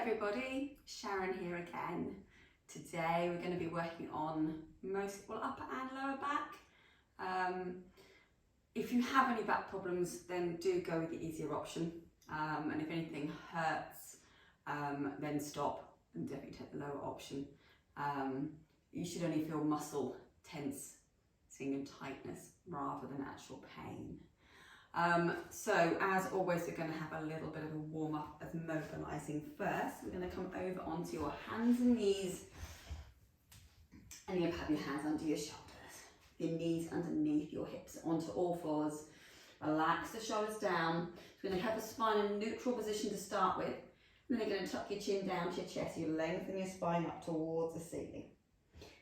everybody, Sharon here again. Today we're going to be working on upper and lower back. If you have any back problems, then do go with the easier option, and if anything hurts, then stop and definitely take the lower option. You should only feel muscle tensing and tightness rather than actual pain. So as always, we're going to have a little bit of a warm up of mobilising first. We're going to come over onto your hands and knees, and you'll have your hands under your shoulders, your knees underneath your hips, onto all fours. Relax the shoulders down. We're going to have the spine in a neutral position to start with. And then you're going to tuck your chin down to your chest. You lengthen your spine up towards the ceiling.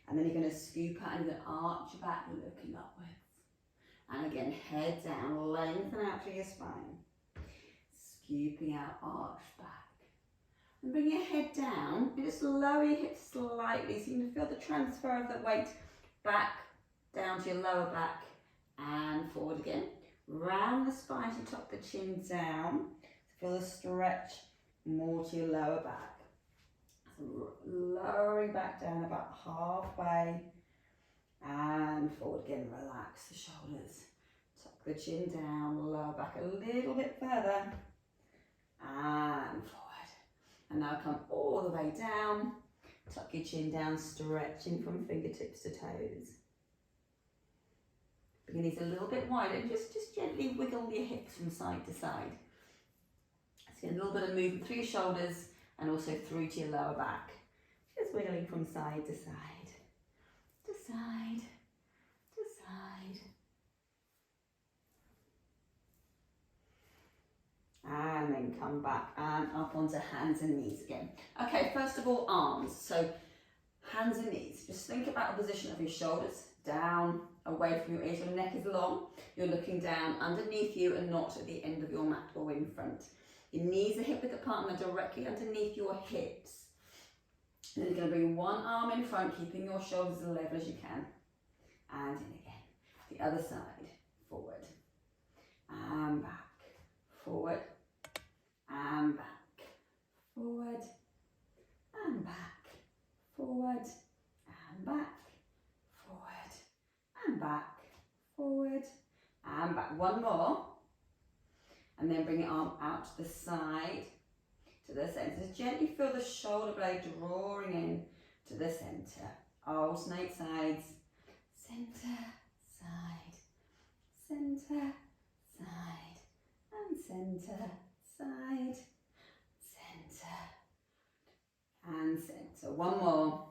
And then you're going to scoop out and you're going to arch your back, looking upwards. And again, head down, lengthen out through your spine. Scooping out, arch back. And bring your head down and just lower your hips slightly so you can feel the transfer of the weight back down to your lower back and forward again. Round the spine as you tuck the chin down. Feel the stretch more to your lower back. So lowering back down about halfway. And forward again, relax the shoulders. Tuck the chin down, lower back a little bit further. And forward. And now come all the way down. Tuck your chin down, stretching from fingertips to toes. Bring your knees a little bit wider and just gently wiggle your hips from side to side. Let's get a little bit of movement through your shoulders and also through to your lower back. Just wiggling from side to side. Side to side. And then come back and up onto hands and knees again. Okay, first of all, arms. So hands and knees. Just think about the position of your shoulders, down, away from your ears. Your neck is long. You're looking down underneath you and not at the end of your mat or in front. Your knees are hip width apart and they're directly underneath your hips. And then you're going to bring one arm in front, keeping your shoulders as level as you can. And in again. The other side. Forward. And back. Forward. And back. Forward. And back. Forward. And back. Forward. And back. Forward. And back. One more. And then bring your arm out to the side. To the centre. Just gently feel the shoulder blade drawing in to the centre. Alternate sides. Centre, side, centre, side, and centre, side, centre, and centre. One more.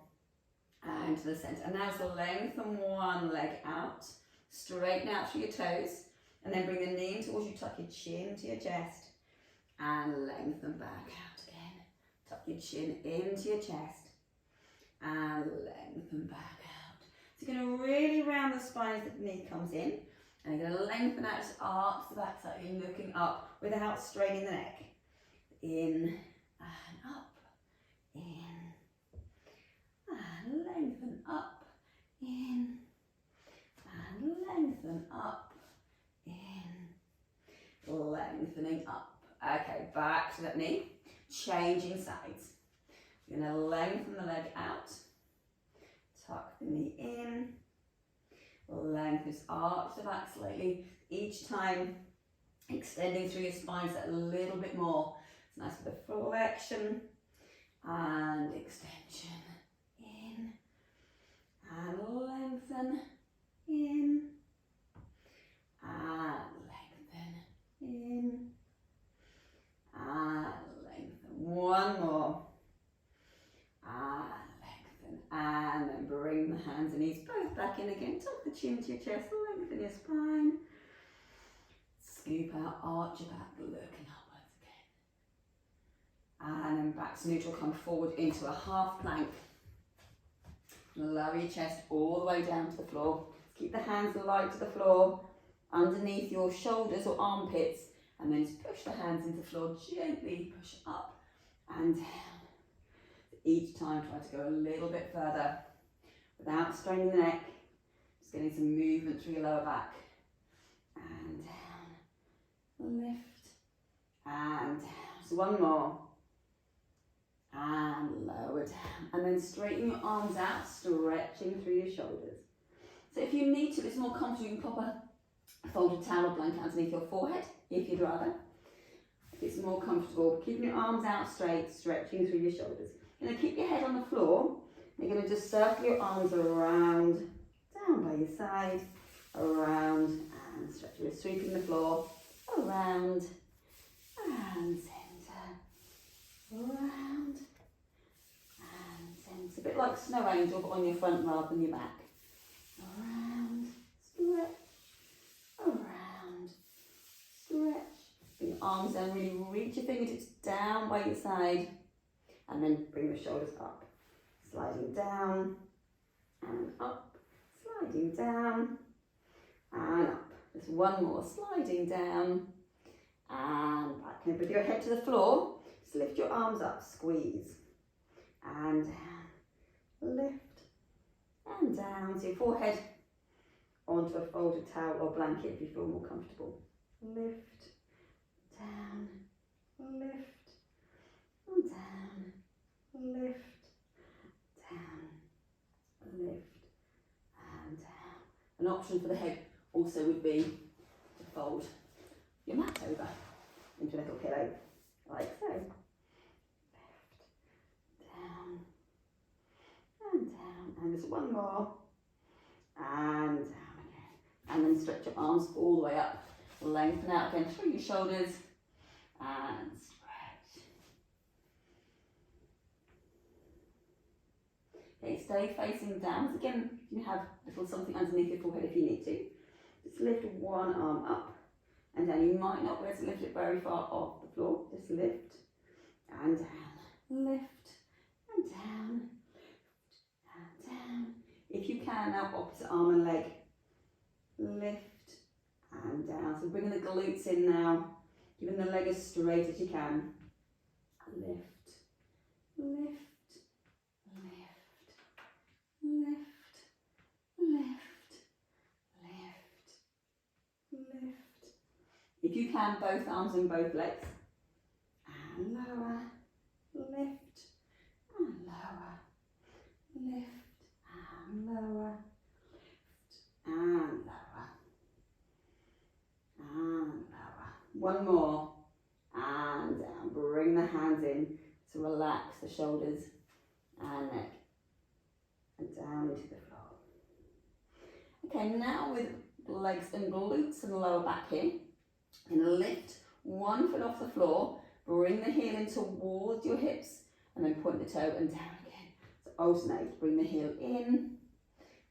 And to the centre. And now just lengthen one leg out. Straighten out through your toes. And then bring the knee in towards you. Tuck your chin to your chest. And lengthen back out again. Tuck your chin into your chest and lengthen back out. So you're going to really round the spine as the knee comes in, and you're going to lengthen out, just arch the back so you're looking up without straining the neck. In and up, in and lengthen up, in and lengthen up, in, lengthening up. Okay, back to that knee, changing sides. You're going to lengthen the leg out, tuck the knee in, lengthen, just arch the back slightly, each time extending through your spine just a little bit more. It's nice with the flexion and extension, in, and lengthen, in, and lengthen, in, and lengthen. One more. And lengthen. And then bring the hands and knees both back in again. Tuck the chin to your chest. Lengthen your spine. Scoop out, arch your back, looking upwards again. And then back to neutral. Come forward into a half plank. Lower your chest all the way down to the floor. Keep the hands light to the floor. Underneath your shoulders or armpits. And then just push the hands into the floor, gently push up and down. Each time try to go a little bit further without straining the neck. Just getting some movement through your lower back. And down, lift, and down. So one more. and lower down. And then straighten your arms out, stretching through your shoulders. So if you need to, it's more comfortable, you can pop a folded towel or blanket underneath your forehead, if you'd rather. If it's more comfortable, keeping your arms out straight, stretching through your shoulders. You're going to keep your head on the floor. You're going to just circle your arms around, down by your side, around, and stretch. We're sweeping the floor, around, and centre, around, and centre. A bit like snow angel, but on your front rather than your back. Around, stretch, around, stretch. Bring your arms down, really reach your fingertips down by your side, and then bring the shoulders up. Sliding down, and up, sliding down, and up. Just one more, sliding down, and back. And with your head to the floor, just lift your arms up, squeeze, and down, lift, and down. So your forehead onto a folded towel or blanket if you feel more comfortable. Lift, down, lift, and down, lift, down, lift, and down. An option for the head also would be to fold your mat over into a little pillow, like so. Lift, down, and down, and just one more, and down again. And then stretch your arms all the way up, lengthen out again through your shoulders, and stretch. Okay, stay facing down. Again, you can have a little something underneath your forehead if you need to. Just lift one arm up and down. You might not be able to lift it very far off the floor. Just lift and down, lift and down, lift and down. If you can now, opposite arm and leg, lift and down. So bringing the glutes in now, keeping the leg as straight as you can. Lift, lift, lift, lift, lift, lift. If you can, both arms and both legs. And lower, lift, and lower, lift, and lower, lift, and lower, and lower. One more, and down. Bring the hands in to relax the shoulders and neck, and down into the floor. Okay, now with legs and glutes and lower back here, you're going to lift one foot off the floor, bring the heel in towards your hips, and then point the toe and down again. So alternate, bring the heel in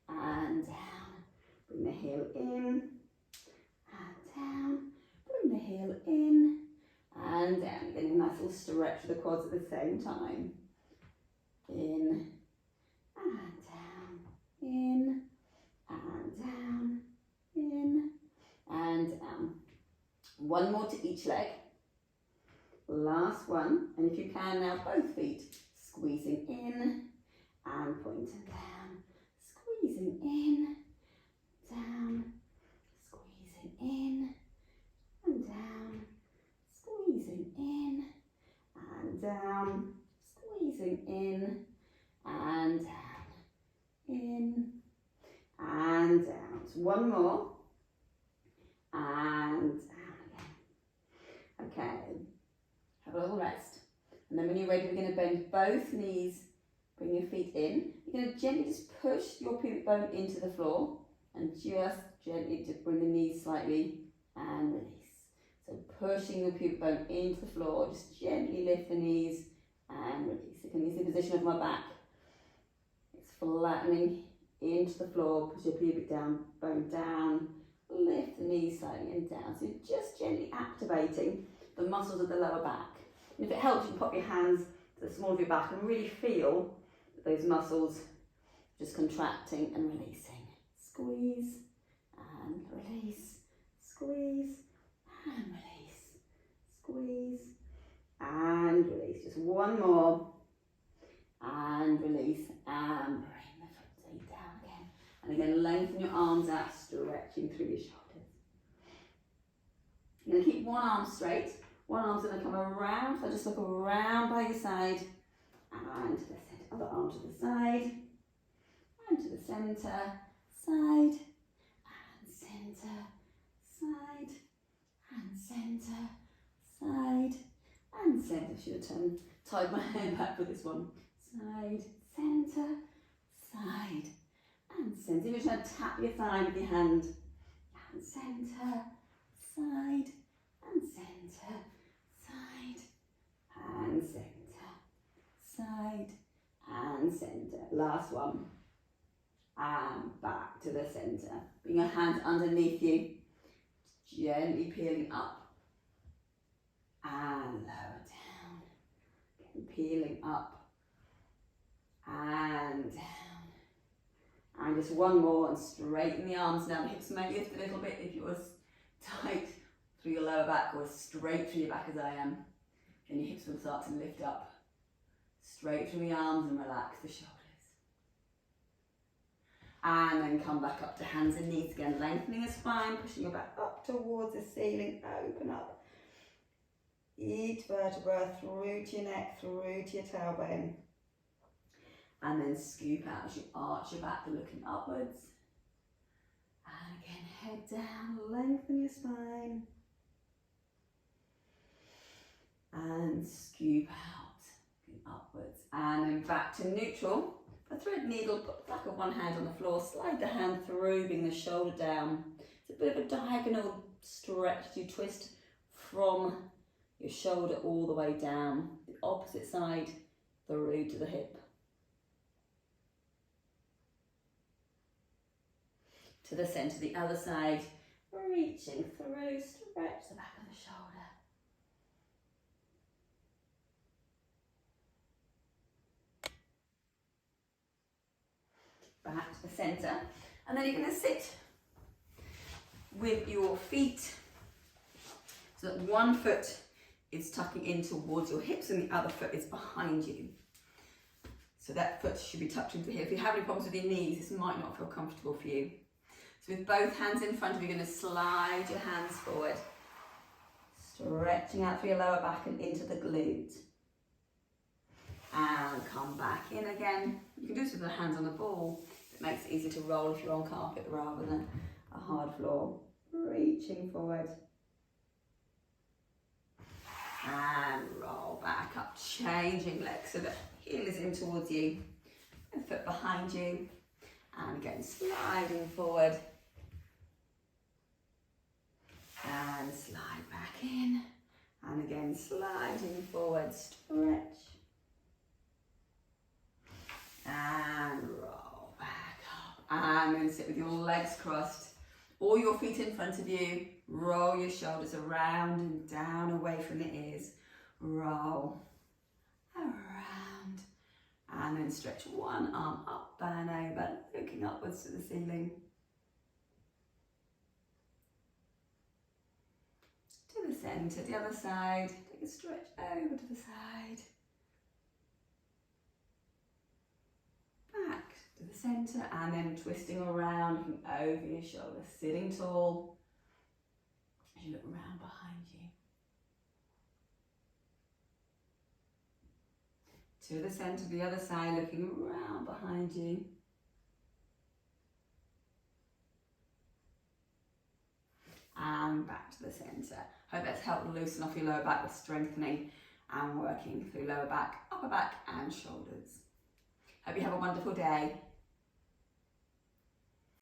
and down, bring the heel in and down, bring the heel in and down. Getting a nice little stretch of the quads at the same time. In and down, in and down, in and down. One more to each leg. Last one, and if you can now, both feet squeezing in and pointing down, squeezing in, down, squeezing in and down, squeezing in and down, squeezing in and down, in and down. So one more, and down again. Okay, have a little rest. And then when you're ready, we're going to bend both knees, bring your feet in. You're going to gently just push your pubic bone into the floor and just gently to bring the knees slightly and release. So pushing your pubic bone into the floor, just gently lift the knees and release. You can use the position of my back. It's flattening into the floor, push your pubic bone down, lift the knees slightly and down. So you're just gently activating the muscles of the lower back. And if it helps, you can pop your hands to the small of your back and really feel those muscles just contracting and releasing. Squeeze and release, squeeze and release, squeeze and release. Just one more and release and bring the foot down again. And again, lengthen your arms out, stretching through your shoulders. You're going to keep one arm straight. One arm's going to come around, so just look around by your side and to the centre, other arm to the side, and to the centre, side, and centre, side, and centre, side, and centre. Should have tied my hair back for this one. Side, centre, side, and centre. You're trying to tap your thigh with your hand. And centre, side, and centre, side, and centre, side, and centre. Last one. And back to the centre. Bring your hands underneath you. Gently peeling up. And lower down. Again, peeling up. And down. And just one more, and straighten the arms now. The hips may lift a little bit if you're as tight through your lower back or straight through your back as I am. Then your hips will start to lift up. Straight through the arms and relax the shoulders. And then come back up to hands and knees again, lengthening the spine, pushing your back up towards the ceiling. Open up each vertebra through to your neck, through to your tailbone. And then scoop out as you arch your back, looking upwards. And again, head down, lengthen your spine. And scoop out, looking upwards. And then back to neutral. For thread needle, put the back of one hand on the floor, slide the hand through, bring the shoulder down. It's a bit of a diagonal stretch. You twist from your shoulder all the way down, the opposite side, through to the hip. To the centre, the other side, reaching through, stretch the back of the shoulder. Back to the centre, and then you're going to sit with your feet so that one foot is tucking in towards your hips and the other foot is behind you. So that foot should be tucked into here. If you have any problems with your knees, this might not feel comfortable for you. So with both hands in front of you, you're going to slide your hands forward, stretching out through your lower back and into the glute. And come back in again. You can do this with the hands on the ball. It makes it easier to roll if you're on carpet rather than a hard floor. Reaching forward. And roll back up, changing legs so the heel is in towards you. And foot behind you. And again, sliding forward. And slide back in. And again, sliding forward, stretch. And roll back up. And then sit with your legs crossed. Or your feet in front of you. Roll your shoulders around and down away from the ears. Roll around. And then stretch one arm up and over, looking upwards to the ceiling. To the centre, the other side. Take a stretch over to the side. Back to the centre, and then twisting around, looking over your shoulder, sitting tall. As you look around behind you. To the centre, the other side, looking around behind you. And back to the centre. Hope that's helped loosen off your lower back with strengthening and working through lower back, upper back and shoulders. Hope you have a wonderful day.